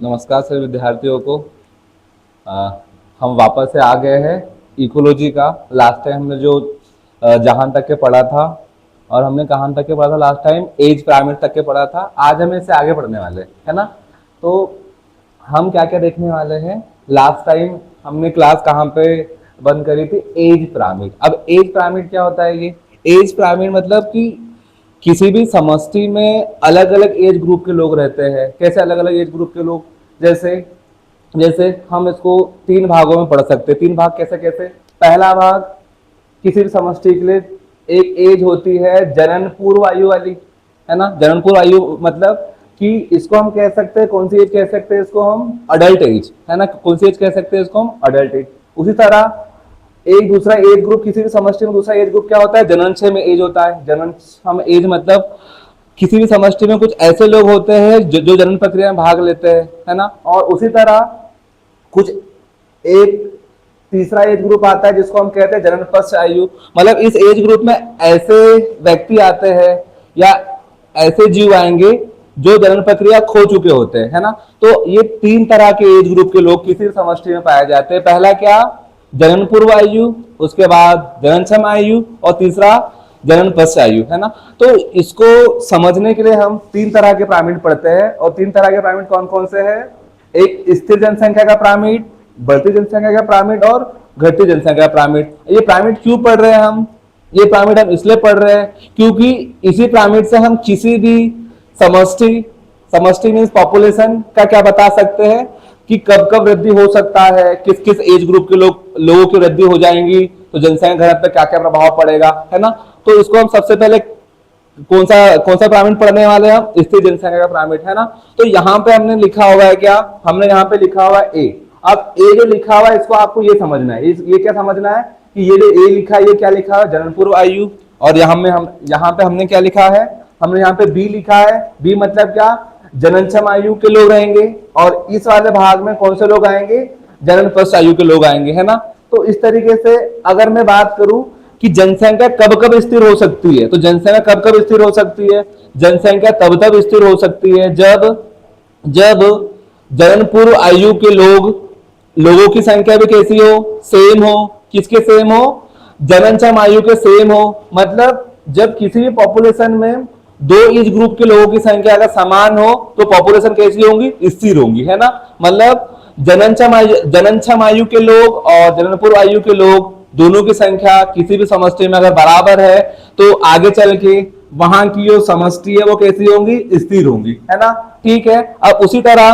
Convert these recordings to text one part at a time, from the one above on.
नमस्कार सभी विद्यार्थियों को। आ, हम वापस से आ गए हैं इकोलॉजी का। लास्ट टाइम हमने जो जहां तक के पढ़ा था, और हमने कहां तक के पढ़ा था लास्ट टाइम, एज पिरामिड तक के पढ़ा था। आज हम इससे आगे पढ़ने वाले है ना। तो हम क्या क्या देखने वाले हैं। लास्ट टाइम हमने क्लास कहाँ पे बंद करी थी? Age pyramid. अब एज पिरामिड क्या होता है? ये एज पिरामिड मतलब कि किसी भी समष्टि में अलग अलग एज ग्रुप के लोग रहते हैं। कैसे अलग अलग एज ग्रुप के लोग? जैसे जैसे हम इसको तीन भागों में पढ़ सकते हैं। तीन भाग कैसे कैसे? पहला भाग, किसी भी समष्टि के लिए एक एज होती है जनन पूर्व आयु वाली, है ना। जनन पूर्व आयु मतलब कि इसको हम कह सकते हैं, कौन सी एज कह सकते हैं इसको? हम अडल्ट एज, है ना। कौन सी एज कह सकते हैं इसको? हम अडल्ट एज। उसी तरह एक दूसरा एज ग्रुप, किसी भी समष्टि में दूसरा एज ग्रुप क्या होता है? जननक्षय में एज होता है। जननक्षय एज मतलब किसी भी समष्टि में कुछ ऐसे लोग होते हैं जो जनन प्रक्रिया में भाग लेते हैं, है ना। और उसी तरह कुछ एक तीसरा एज ग्रुप आता है जिसको हम कहते हैं जनन पश्च आयु। मतलब इस एज ग्रुप में ऐसे व्यक्ति आते हैं या ऐसे जीव आएंगे जो जनन प्रक्रिया खो चुके होते हैं, है ना। तो ये तीन तरह के एज ग्रुप के लोग किसी समष्टि में पाए जाते हैं। पहला क्या? जनन पूर्व आयु, उसके बाद जननक्षम आयु, और तीसरा जनन पश्च आयु, है ना। तो इसको समझने के लिए हम तीन तरह के पिरामिड पढ़ते हैं। और तीन तरह के पिरामिड कौन कौन से हैं? एक स्थिर जनसंख्या का पिरामिड, बढ़ती जनसंख्या का पिरामिड, और घटती जनसंख्या का पिरामिड। ये पिरामिड क्यों पढ़ रहे हैं हम? ये पिरामिड हम इसलिए पढ़ रहे हैं क्योंकि इसी पिरामिड से हम किसी भी समष्टि, समष्टि मीन्स पॉपुलेशन का क्या बता सकते हैं कि कब कब वृद्धि हो सकता है, किस किस एज ग्रुप के लोगों की वृद्धि हो जाएंगी, तो जनसंख्या घनत्व पे क्या क्या प्रभाव पड़ेगा, है ना। तो इसको हम सबसे पहले कौन सा पिरामिड पढ़ने वाले हैं? हम स्थिर जनसंख्या का पिरामिड, है ना। तो यहाँ पे हमने लिखा हुआ है क्या? हमने यहाँ पे लिखा हुआ है ए। अब ए जो लिखा हुआ है इसको आपको ये समझना है। ये क्या समझना है कि ये जो ए लिखा है ये क्या लिखा है? जनन पूर्व आयु। और यहाँ पे हमने क्या लिखा है? हमने यहाँ पे बी लिखा है। बी मतलब क्या? जननक्षम आयु के लोग रहेंगे। और इस वाले भाग में कौन से लोग आएंगे? जनन पश्च आयु के लोग आएंगे, है ना। तो इस तरीके से अगर मैं बात करूं कि जनसंख्या कब कब स्थिर हो सकती है, तो जनसंख्या कब कब स्थिर हो सकती है? जनसंख्या तब तब स्थिर हो सकती है जब जब जनन पूर्व आयु के लोगों की संख्या भी कैसी हो? सेम हो। किसके सेम हो? जननक्षम आयु के सेम हो। मतलब जब किसी भी पॉपुलेशन में दो एज ग्रुप के लोगों की संख्या अगर समान हो तो पॉपुलेशन कैसी होंगी? स्थिर होंगी, है ना। मतलब जननक्षम आयु के लोग और जनन पूर्व आयु के लोग दोनों की संख्या किसी भी समष्टि में अगर बराबर है तो आगे चल के वहां की जो समष्टि है वो कैसी होंगी? स्थिर होंगी, है ना। ठीक है। अब उसी तरह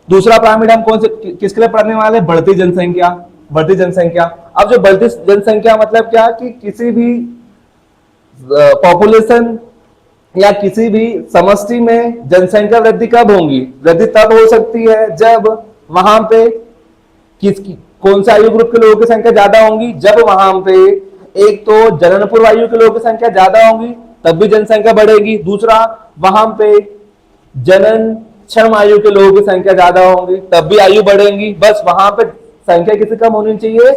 दूसरा पिरामिड हम कौन से किसके लिए पढ़ने वाले? बढ़ती जनसंख्या। बढ़ती जनसंख्या। अब जो बढ़ती जनसंख्या मतलब क्या कि किसी भी पॉपुलेशन या किसी भी समष्टि में जनसंख्या वृद्धि कब होगी? वृद्धि तब हो सकती है जब वहां पे किसकी कौन सा आयु ग्रुप के लोगों की संख्या ज्यादा होंगी? जब वहां पे एक तो जनन पूर्व आयु के लोगों की संख्या ज्यादा होंगी तब भी जनसंख्या बढ़ेगी। दूसरा, वहां पे जनन क्षम आयु के लोगों की संख्या ज्यादा होंगी तब भी आयु बढ़ेगी। बस वहां पे संख्या किसी कम होनी चाहिए,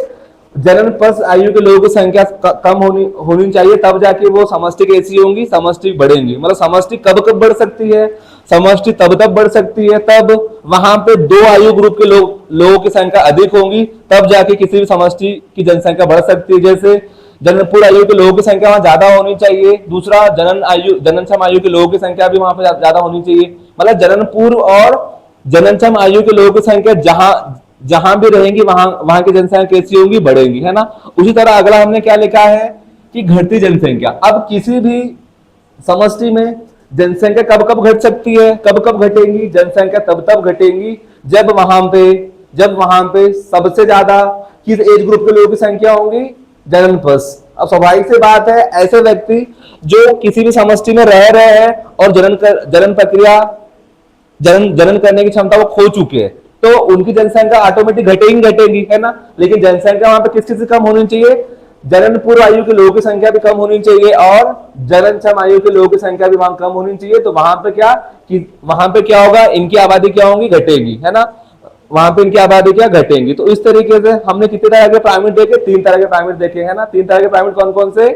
जनन पश्च आयु के लोगों की संख्या कम होनी चाहिए, तब जाके वो समष्टि कैसी होंगी? समष्टि बढ़ेंगी। मतलब समष्टि कब कब बढ़ सकती है? समष्टि तब तब बढ़ सकती है तब वहां पे दो आयु ग्रुप के लोगों की संख्या अधिक होंगी, तब जाके किसी भी समष्टि की जनसंख्या बढ़ सकती है। जैसे जनन पूर्व आयु के लोगों की संख्या वहां ज्यादा होनी चाहिए। दूसरा, जननक्षम आयु के लोगों की संख्या भी वहां पर ज्यादा होनी चाहिए। मतलब जनन पूर्व और जननक्षम आयु के लोगों की संख्या जहां भी रहेंगी वहां की जनसंख्या कैसी होगी? बढ़ेगी, है ना। उसी तरह अगला हमने क्या लिखा है कि घटती जनसंख्या। अब किसी भी समष्टि में जनसंख्या कब कब घट सकती है? कब कब घटेगी? जनसंख्या तब तब घटेगी जब वहां पे सबसे ज्यादा किस एज ग्रुप के लोगों की संख्या होगी? जनन पश्च। अब स्वाभाविक सी बात है, ऐसे व्यक्ति जो किसी भी समष्टि में रह रहे हैं और जनन प्रक्रिया जनन करने की क्षमता वो खो चुके हैं, तो उनकी जनसंख्या ऑटोमेटिक घटेगी, है ना। लेकिन जनसंख्या वहां पे किस चीज से कम होनी चाहिए? जनन पूर्व आयु के लोगों की संख्या भी कम होनी चाहिए और जननक्षम आयु के लोगों की संख्या भी वहां कम होनी चाहिए। तो वहां पे क्या होगा? इनकी आबादी क्या होगी? घटेगी, है ना। वहां पे इनकी आबादी क्या? घटेंगी। तो इस तरीके से हमने कितने तरह के पिरामिड देखे? तीन तरह के पिरामिड देखे, है ना। तीन तरह के पिरामिड कौन कौन से?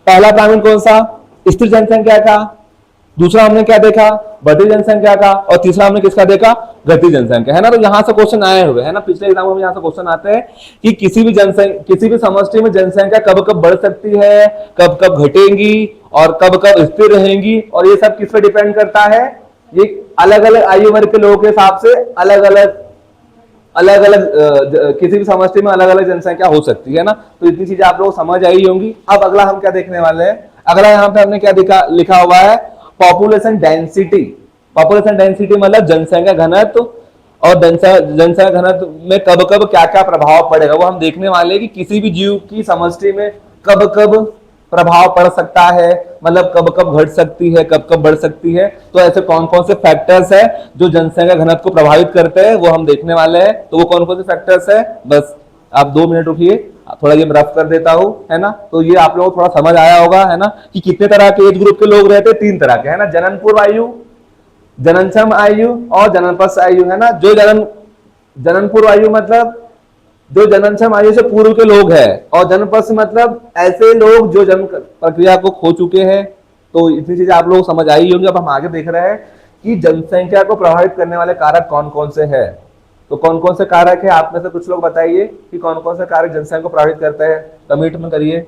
पहला पिरामिड कौन सा? स्थिर जनसंख्या का। दूसरा हमने क्या देखा, बढ़ती जनसंख्या का, और तीसरा हमने किसका देखा, घटती जनसंख्या, है ना। तो यहां से क्वेश्चन आए हुए, है ना, पिछले एग्जाम में यहां से क्वेश्चन आते हैं कि किसी भी समष्टि में जनसंख्या कब कब बढ़ सकती है, कब कब घटेगी और कब कब स्थिर रहेंगी, और ये सब किस पे डिपेंड करता है, ये अलग अलग आयु वर्ग के लोगों के हिसाब से अलग अलग किसी भी समष्टि में अलग अलग जनसंख्या हो सकती है ना। तो इतनी चीजें आप लोग समझ आई होंगी। अब अगला हम क्या देखने वाले हैं, अगला यहाँ पे हमने क्या लिखा हुआ है, पॉपुलेशन डेंसिटी। पॉपुलेशन डेंसिटी मतलब जनसंख्या घनत्व, और जनसंख्या घनत्व में कब कब क्या क्या प्रभाव पड़ेगा वो हम देखने वाले हैं कि किसी भी जीव की समष्टि में कब कब प्रभाव पड़ सकता है, मतलब कब कब घट सकती है, कब कब बढ़ सकती है। तो ऐसे कौन कौन से फैक्टर्स है जो जनसंख्या घनत्व को प्रभावित करते हैं वो हम देखने वाले हैं। तो वो कौन कौन से फैक्टर्स है, बस आप 2 मिनट रुकिए, थोड़ा ये रफ कर देता हूं, है ना। तो ये आप लोगों को थोड़ा समझ आया होगा, है ना, कि कितने तरह के एज ग्रुप के लोग रहते हैं, 3 तरह के, है ना, जनन पूर्व आयु, जननक्षम आयु और जननपश्च आयु, है ना। जो जनन पूर्व आयु मतलब जो जननक्षम आयु से पूर्व के लोग हैं, और जननपश्च मतलब ऐसे लोग जो जन्म प्रक्रिया को खो चुके हैं। तो इतनी चीजें आप लोग समझ आई होंगी। अब हम आगे देख रहे हैं कि जनसंख्या को प्रभावित करने वाले कारक कौन कौन से हैं। तो कौन कौन से कारक है, आप में से कुछ लोग बताइए कि कौन कौन से कारक जनसंख्या को प्रभावित करते हैं, कमेंट में करिए,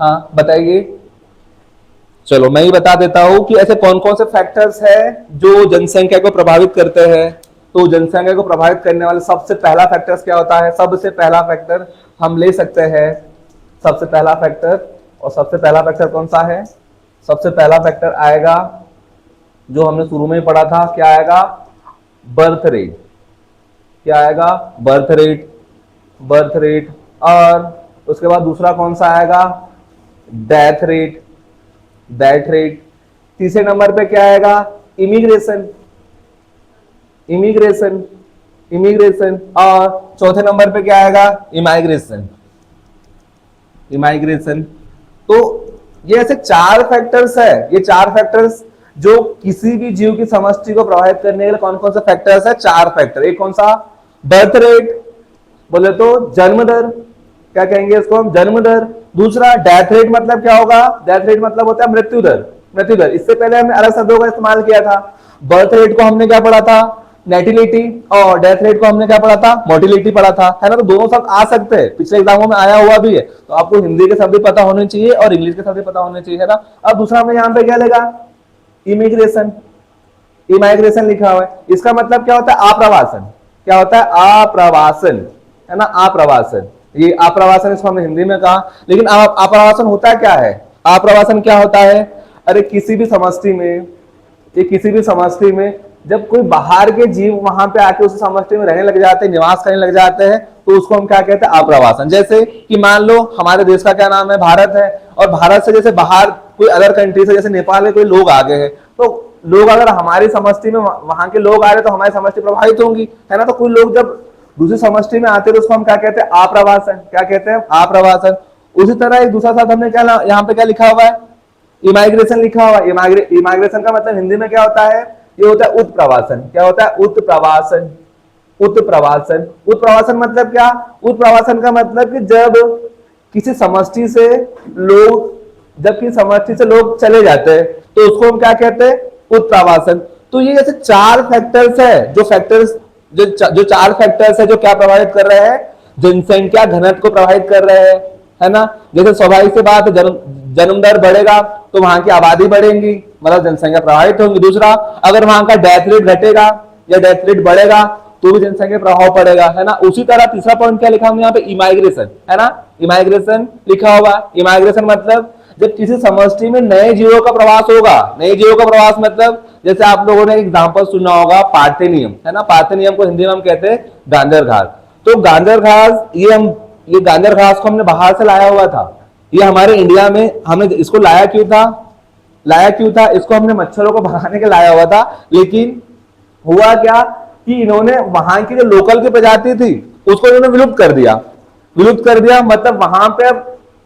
हाँ बताइए। चलो मैं ही बता देता हूं कि ऐसे कौन कौन से फैक्टर्स है जो जनसंख्या को प्रभावित करते हैं। तो जनसंख्या को प्रभावित करने वाले सबसे पहला फैक्टर्स क्या होता है, सबसे पहला फैक्टर हम ले सकते हैं, सबसे पहला फैक्टर, और सबसे पहला फैक्टर कौन सा है, सबसे पहला फैक्टर आएगा जो हमने शुरू में पढ़ा था, क्या आएगा, बर्थ रेट। क्या आएगा, बर्थ रेट, बर्थ रेट। और उसके बाद दूसरा कौन सा आएगा, डेथ रेट, डेथ रेट। तीसरे नंबर पे क्या आएगा, इमिग्रेशन, इमिग्रेशन, इमिग्रेशन। और चौथे नंबर पे क्या आएगा, इमाइग्रेशन, इमाइग्रेशन। तो ये ऐसे 4 फैक्टर्स है, ये 4 फैक्टर्स जो किसी भी जीव की समष्टि को प्रभावित करने के लिए कौन कौन से फैक्टर्स है, 4 फैक्टर। एक कौन सा, बर्थ रेट, बोले तो जन्म दर, क्या कहेंगे इसको हम, जन्म दर। दूसरा डेथ रेट मतलब क्या होगा, डेथ रेट मतलब होता है मृत्यु दर, मृत्यु दर। इससे पहले हमने अलग शब्दों का इस्तेमाल किया था। बर्थ रेट को हमने क्या पढ़ा था, नेटिलिटी, और डेथ रेट को हमने क्या पढ़ा था, मोर्टिलिटी पढ़ा था, है ना। तो दोनों शब्द आ सकते हैं, पिछले एग्जामों में आया हुआ भी है। तो आपको हिंदी के शब्द पता होने चाहिए और इंग्लिश के शब्द पता होने चाहिए, है ना। अब दूसरा हमें यहाँ पे क्या लगा, इमिग्रेशन, इमाइग्रेशन लिखा हुआ है। इसका मतलब क्या होता है, आप्रवासन। क्या होता है, आप्रवासन, है ना, आप्रवासन। ये आप्रवासन इसको हमने हिंदी में कहा, लेकिन आप्रवासन होता क्या है, आप्रवासन क्या होता है, अरे किसी भी समष्टि में, ये किसी भी समष्टि में जब कोई बाहर के जीव वहां पे आके उस समष्टि में रहने लग जाते हैं, निवास करने लग जाते हैं, तो उसको हम क्या कहते हैं, आप्रवासन। जैसे कि मान लो हमारे देश का क्या नाम है, भारत है, और भारत से जैसे बाहर कोई अदर कंट्री से, जैसे नेपाल में कोई लोग आ गए हैं, तो लोग अगर हमारी समष्टि में, वहां के लोग आ रहे तो हमारी समष्टि प्रभावित होंगी, है ना। तो कोई लोग जब दूसरी समष्टि में आते हैं तो उसको हम क्या कहते हैं, आप्रवासन। क्या कहते हैं, आप्रवासन। उसी तरह एक दूसरा शब्द हमने क्या यहाँ पे क्या लिखा हुआ है, इमाइग्रेशन लिखा हुआ है। इमाइग्रेशन का मतलब हिंदी में क्या होता है, ये होता है उत्प्रवासन। क्या होता है, उत्प्रवासन, उत्प्रवासन। उत्प्रवासन मतलब क्या, उत्प्रवासन का मतलब कि जब किसी समष्टि से लोग, जब किसी समष्टि से लोग चले जाते हैं तो उसको हम क्या कहते हैं, उत्प्रवासन। तो ये जैसे 4 फैक्टर्स है, जो फैक्टर्स जो 4 फैक्टर्स है जो क्या प्रभावित कर रहे हैं, जनसंख्या घनत्व को प्रभावित कर रहे हैं, है ना। जैसे स्वाभाविक सी बात, जन्म दर बढ़ेगा तो वहां की आबादी बढ़ेगी, मतलब जनसंख्या प्रभावित होगी। दूसरा, अगर वहां का डेथ रेट घटेगा या डेथ रेट बढ़ेगा तो भी जनसंख्या प्रभाव पड़ेगा, है ना। उसी तरह तीसरा पॉइंट क्या लिखा हमने यहाँ पे, इमाइग्रेशन, है ना, इमाइग्रेशन लिखा हुआ। इमाइग्रेशन मतलब जब किसी समष्टि में नए जीवों का प्रवास होगा, नए जीवों का प्रवास मतलब जैसे आप लोगों ने एग्जाम्पल सुना होगा पार्थेनियम, है ना। पार्थेनियम को हिंदी में हम कहते हैं गांजर घास। तो गांजर घास, ये गांजर घास को हमने बाहर से लाया हुआ था, ये हमारे इंडिया में हमने इसको लाया क्यों था, लाया क्यों था, इसको हमने मच्छरों को भगाने के लाया हुआ था। लेकिन हुआ क्या कि इन्होंने वहां की जो लोकल की प्रजाति थी उसको इन्होंने विलुप्त कर दिया, विलुप्त कर दिया, मतलब वहां पे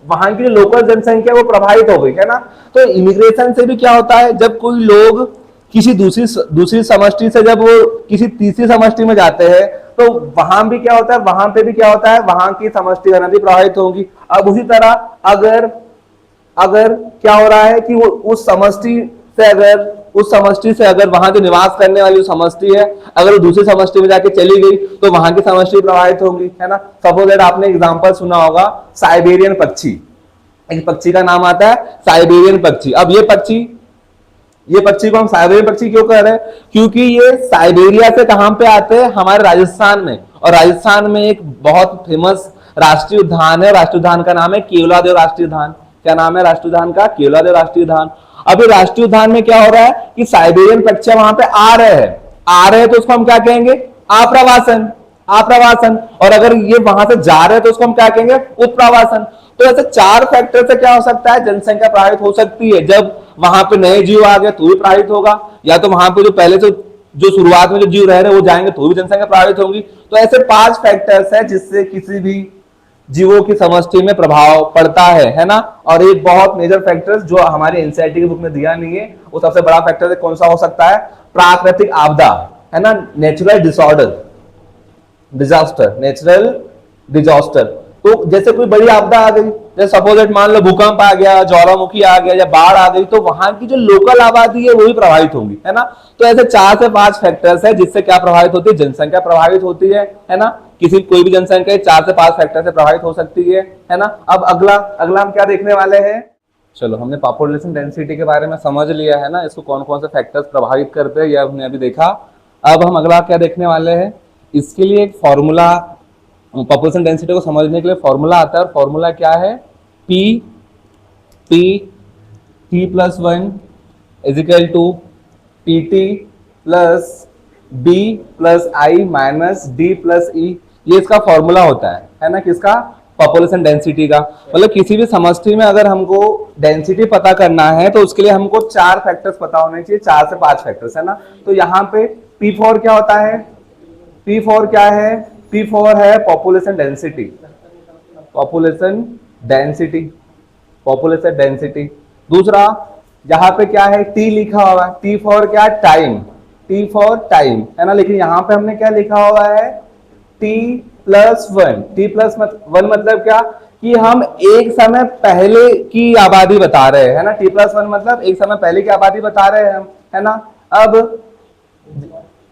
वहां की जो लोकल जनसंख्या वो प्रभावित हो गई, है ना। तो इमिग्रेशन से भी क्या होता है, जब कोई लोग किसी दूसरी समष्टि से जब वो किसी तीसरी समष्टि में जाते हैं तो वहां भी क्या होता है, वहां पे भी क्या होता है, वहां की समष्टि घनत्व प्रभावित होगी। अब उसी तरह अगर क्या हो रहा है कि वो उस समष्टि से अगर उस समष्टि से अगर वहां जो निवास करने वाली समष्टि है अगर वो दूसरी समष्टि में जाके चली गई तो वहां की समष्टि प्रभावित होगी, है ना। सपोज दैट आपने एग्जांपल सुना होगा साइबेरियन पक्षी, एक पक्षी का नाम आता है साइबेरियन पक्षी। अब ये पक्षी को हम साइबेरियन पक्षी क्यों कह रहे हैं, क्योंकि ये साइबेरिया से कहां पे आते हैं, हमारे राजस्थान में। और राजस्थान में एक बहुत फेमस राष्ट्रीय उद्यान है, राष्ट्रीय उद्यान का नाम है केवलादेव राष्ट्रीय उद्यान। क्या नाम है राष्ट्रीय उद्यान का? केवलादेव राष्ट्रीय उद्यान। अब ये राष्ट्रीय उद्यान में क्या हो रहा है कि साइबेरियन पक्षी वहां पे आ रहे हैं तो उसको हम क्या कहेंगे? आप्रवासन। आप्रवासन। और अगर ये वहां से जा रहे हैं तो उसको हम क्या कहेंगे? उत्प्रवासन। तो ऐसे 4 फैक्टर से क्या हो सकता है, जनसंख्या प्रभावित हो सकती है। जब वहां पे नए जीव आ गए तो भी प्रभावित होगा, या तो वहां पे जो पहले से जो शुरुआत में जो जीव रह रहे वो जाएंगे तो भी जनसंख्या प्रभावित होगी। तो ऐसे 5 फैक्टर्स है जिससे किसी भी जीवों की समष्टि में प्रभाव पड़ता है ना। और एक बहुत मेजर फैक्टर्स जो हमारी एनसीईआरटी की बुक में दिया नहीं है, वो सबसे बड़ा फैक्टर कौन सा हो सकता है? प्राकृतिक आपदा, है ना, नेचुरल डिजास्टर, नेचुरल डिजास्टर। तो जैसे कोई बड़ी आपदा आ गई, जैसे सपोज इट मान लो भूकंप आ गया, ज्वालामुखी आ गया या बाढ़ आ गई, तो वहां की जो लोकल आबादी है वो भी प्रभावित होगी, है ना। तो ऐसे 4 से 5 फैक्टर्स है जिससे क्या प्रभावित होती है? जनसंख्या प्रभावित होती है ना। किसी कोई भी जनसंख्या 4 से 5 फैक्टर से प्रभावित हो सकती है ना। अब अगला हम क्या देखने वाले हैं? चलो, हमने पॉपुलेशन डेंसिटी के बारे में समझ लिया है ना, इसको कौन कौन से फैक्टर्स प्रभावित करते हैं यह हमने अभी देखा। अब हम अगला क्या देखने वाले हैं, इसके लिए एक फॉर्मूला, पॉपुलेशन डेंसिटी को समझने के लिए फॉर्मूला आता है। और फॉर्मूला क्या है? P + 1 = PT + B + I - D + E। ये इसका फॉर्मूला होता है ना, किसका? पॉपुलेशन डेंसिटी का। मतलब किसी भी समष्टि में अगर हमको डेंसिटी पता करना है तो उसके लिए हमको 4 फैक्टर्स पता होने चाहिए, 4 से 5 फैक्टर्स, है ना। तो यहाँ पे P4 क्या होता है? P4 क्या है? P4 है पॉपुलेशन डेंसिटी, पॉपुलेशन डेंसिटी। दूसरा यहाँ पे क्या है? T लिखा हुआ है, T फॉर क्या? टाइम, T फॉर टाइम, है ना। लेकिन यहाँ पे हमने क्या लिखा हुआ है? T + 1। T + 1 मतलब क्या? कि हम एक समय पहले की आबादी बता रहे हैं, है ना। T + 1 मतलब एक समय पहले की आबादी बता रहे हैं हम, है ना। अब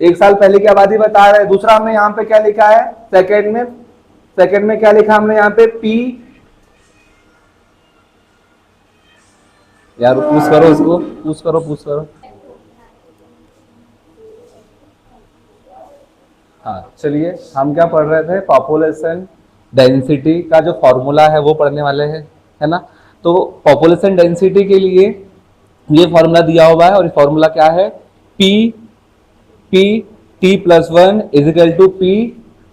1 साल पहले की आबादी बता रहे हैं। दूसरा हमने यहाँ पे क्या लिखा है? सेकंड में क्या लिखा हमने यहाँ पे? P, यार पूछ करो इसको, पूछ करो। हाँ, चलिए, हम क्या पढ़ रहे थे? पॉपुलेशन डेंसिटी का जो फॉर्मूला है वो पढ़ने वाले हैं, है ना। तो पॉपुलेशन डेंसिटी के लिए ये फॉर्मूला दिया हुआ है, और ये फॉर्मूला क्या है? T + 1 =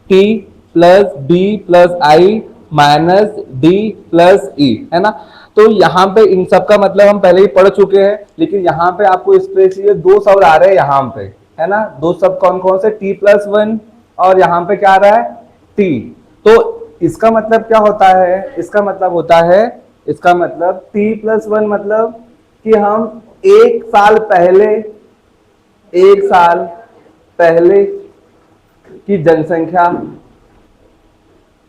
PT + B + I - D + E, है ना। तो यहाँ पे इन सब का मतलब हम पहले ही पढ़ चुके हैं, लेकिन यहाँ पे आपको स्पेस चाहिए। 2 शब्द आ रहे हैं यहाँ पे, है ना। 2 शब्द कौन कौन से? T + 1 और यहाँ पे क्या आ रहा है? T। तो इसका मतलब क्या होता है? इसका मतलब T + 1 मतलब कि हम 1 साल पहले की जनसंख्या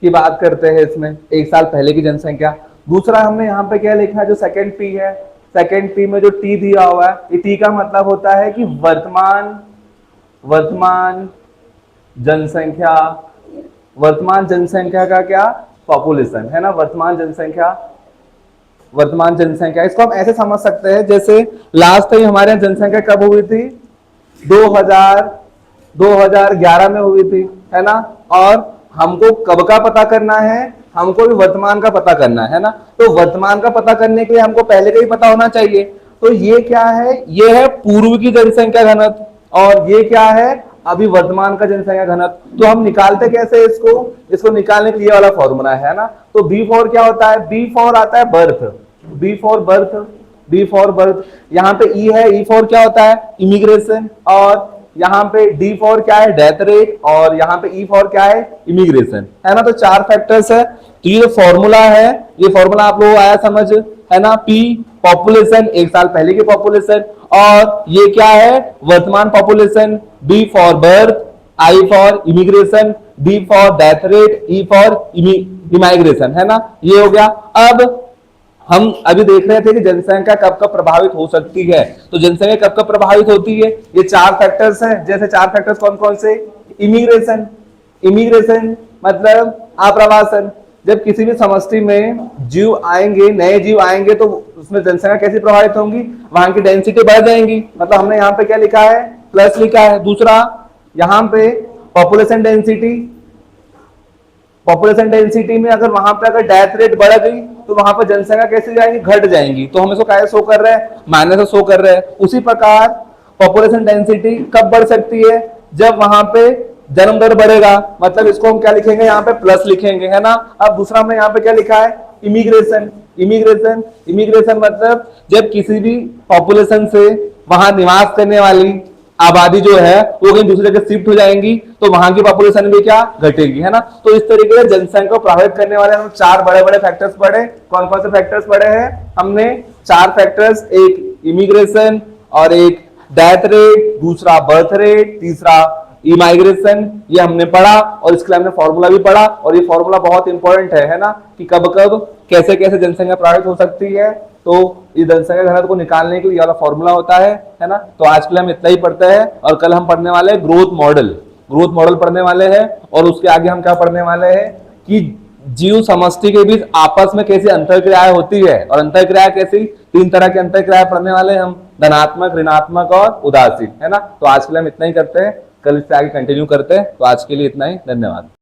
की बात करते हैं इसमें, 1 साल पहले की जनसंख्या। दूसरा हमने यहाँ पे क्या लिखा है? जो सेकंड P है, सेकंड P में जो T दिया हुआ है, ये T का मतलब होता है कि वर्तमान जनसंख्या का क्या? पॉपुलेशन, है ना। वर्तमान जनसंख्या। इसको हम ऐसे समझ सकते हैं, जैसे लास्ट टाइम हमारे यहाँ जनसंख्या कब हुई थी? 2011 में हुई थी, है ना। और हमको कब का पता करना है? हमको भी वर्तमान का पता करना है ना। तो वर्तमान का पता करने के लिए हमको पहले का ही पता होना चाहिए। तो ये क्या है? ये है पूर्व की जनसंख्या घनत्व, और ये क्या है? अभी वर्तमान का जनसंख्या घनत्व। तो हम निकालते कैसे इसको निकालने के लिए वाला फॉर्मूला है ना। तो B4 क्या होता है? B4 आता है बर्थ, B फॉर बर्थ। यहाँ पे E है, E4 क्या होता है? इमिग्रेशन। और यहाँ पे D4 क्या है? Death rate. और यहाँ पे E4 क्या है? इमिग्रेशन, है ना। तो 4 फैक्टर्स है। तो ये फॉर्मूला है, ये फॉर्मूला आप लोगों को आया समझ, है ना। P पॉपुलेशन, 1 साल पहले की पॉपुलेशन, और ये क्या है? वर्तमान population. B for birth, I for immigration, D for death rate, E for immigration, है ना। ये हो गया। अब हम अभी देख रहे थे कि जनसंख्या कब कब प्रभावित हो सकती है। तो जनसंख्या कब कब प्रभावित होती है, ये 4 फैक्टर्स हैं। जैसे 4 फैक्टर्स कौन कौन से? इमिग्रेशन, इमिग्रेशन मतलब आप्रवासन। जब किसी भी समष्टि में जीव आएंगे, नए जीव आएंगे, तो उसमें जनसंख्या कैसे प्रभावित होंगी? वहां की डेंसिटी बढ़ जाएंगी। मतलब हमने यहाँ पे क्या लिखा है? प्लस लिखा है। दूसरा यहाँ पे पॉपुलेशन डेंसिटी, पॉपुलेशन डेंसिटी में अगर वहां पे अगर डेथ रेट बढ़ गई तो वहां पर जनसंख्या कैसे जाएगी? घट जाएंगी। तो हमें क्या शो कर रहा है? माइनस शो कर रहा है। उसी प्रकार पॉपुलेशन डेंसिटी कब बढ़ सकती है? जब वहां पे जन्म दर बढ़ेगा। मतलब इसको हम क्या लिखेंगे? यहाँ पे प्लस लिखेंगे, है ना। अब दूसरा हमने यहाँ पे क्या लिखा है? इमिग्रेशन, इमिग्रेशन, इमिग्रेशन मतलब जब किसी भी पॉपुलेशन से वहां निवास करने वाली आबादी जो है वो कहीं दूसरी जगह शिफ्ट हो जाएंगी, तो वहां की पॉपुलेशन भी क्या घटेगी, है ना। तो इस तरीके से जनसंख्या को प्रभावित करने वाले हम 4 बड़े बड़े फैक्टर्स पढ़े। कौन कौन से फैक्टर्स पढ़े हैं हमने? 4 फैक्टर्स, एक इमिग्रेशन और एक डेथ रेट, दूसरा बर्थ रेट, तीसरा इमाइग्रेशन, ये हमने पढ़ा। और इसके लिए हमने फॉर्मूला भी पढ़ा, और ये फॉर्मूला बहुत इंपॉर्टेंट है ना, कि कब कब कैसे कैसे जनसंख्या प्रभावित हो सकती है। तो ये जनसंख्या घनत्व को निकालने के लिए ये वाला फॉर्मूला होता है ना। तो आज के लिए हम इतना ही पढ़ते हैं, और कल हम पढ़ने वाले हैं ग्रोथ मॉडल, ग्रोथ मॉडल पढ़ने वाले हैं। और उसके आगे हम क्या पढ़ने वाले हैं कि जीव समष्टि के बीच आपस में कैसे अंतरक्रियाएं होती है, और अंतरक्रिया कैसी? 3 तरह की अंतरक्रियाएं पढ़ने वाले हम, धनात्मक, ऋणात्मक और उदासीन, है ना। तो आज के लिए हम इतना ही करते हैं, कल इससे आगे कंटिन्यू करते हैं। तो आज के लिए इतना ही, धन्यवाद।